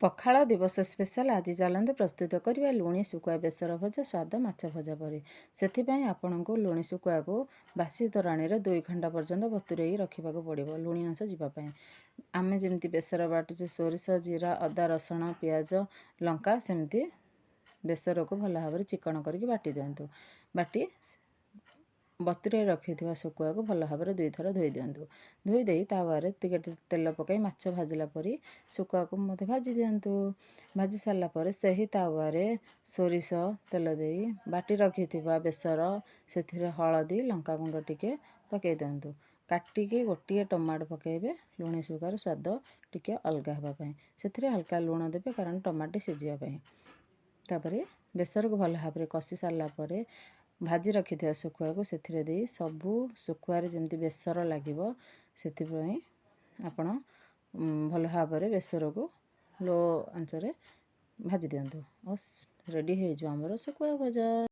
ପଖାଳ ଦିବସ ସ୍ପେଶାଲ ଆଜି ଚାଲନ୍ତୁ ପ୍ରସ୍ତୁତ କରିବା ଲୁଣି ଶୁଖୁଆ ବେସର ଭଜା ସ୍ୱାଦ ମାଛ ଭଜା ପରି। ସେଥିପାଇଁ ଆପଣଙ୍କୁ ଲୁଣି ଶୁଖୁଆକୁ ବାସି ତୋରାଣୀରେ 2 ଘଣ୍ଟା ପର୍ଯ୍ୟନ୍ତ ବତୁରେଇ ରଖିବାକୁ ପଡ଼ିବ ଲୁଣି ଅଂଶ ଯିବା ପାଇଁ। ଆମେ ଯେମିତି ବେସର ବାଟୁଛୁ ସୋରିଷ, ଜିରା, ଅଦା, ରସୁଣ, ପିଆଜ, ଲଙ୍କା, ସେମିତି ବେସରକୁ ଭଲ ଭାବରେ ଚିକଣ କରିକି ବାଟି ଦିଅନ୍ତୁ। ବାଟି ବତୁରେଇ ରଖିଥିବା ଶୁଖୁଆକୁ ଭଲ ଭାବରେ 2 ଥର ଧୋଇ ଦିଅନ୍ତୁ। ଧୋଇ ଦେଇ ତାୱାରେ ଟିକେ ତେଲ ପକାଇ ମାଛ ଭାଜିଲା ପରି ଶୁଖୁଆକୁ ମଧ୍ୟ ଭାଜି ଦିଅନ୍ତୁ। ଭାଜି ସାରିଲା ପରେ ସେହି ତାୱାରେ ସୋରିଷ ତେଲ ଦେଇ ବାଟି ରଖିଥିବା ବେସର, ସେଥିରେ ହଳଦୀ, ଲଙ୍କାଗୁଣ୍ଡ ଟିକେ ପକାଇ ଦିଅନ୍ତୁ। କାଟିକି ଗୋଟିଏ ଟମାଟୋ ପକାଇବେ ଲୁଣି ଶୁଖୁଆର ସ୍ୱାଦ ଟିକେ ଅଲଗା ହେବା ପାଇଁ। ସେଥିରେ ହାଲକା ଲୁଣ ଦେବେ କାରଣ ଟମାଟୋ ସିଝିବା ପାଇଁ। ତାପରେ ବେସରକୁ ଭଲ ଭାବରେ କଷି ସାରିଲା ପରେ ଭାଜି ରଖିଥିବା ଶୁଖୁଆକୁ ସେଥିରେ ଦେଇ ସବୁ ଶୁଖୁଆରେ ଯେମିତି ବେସର ଲାଗିବ ସେଥିପାଇଁ ଆପଣ ଭଲ ଭାବରେ ବେସରକୁ ଲୋ ଆଞ୍ଚରେ ଭାଜି ଦିଅନ୍ତୁ। ରେଡ଼ି ହେଇଯିବ ଆମର ଶୁଖୁଆ ଭଜା।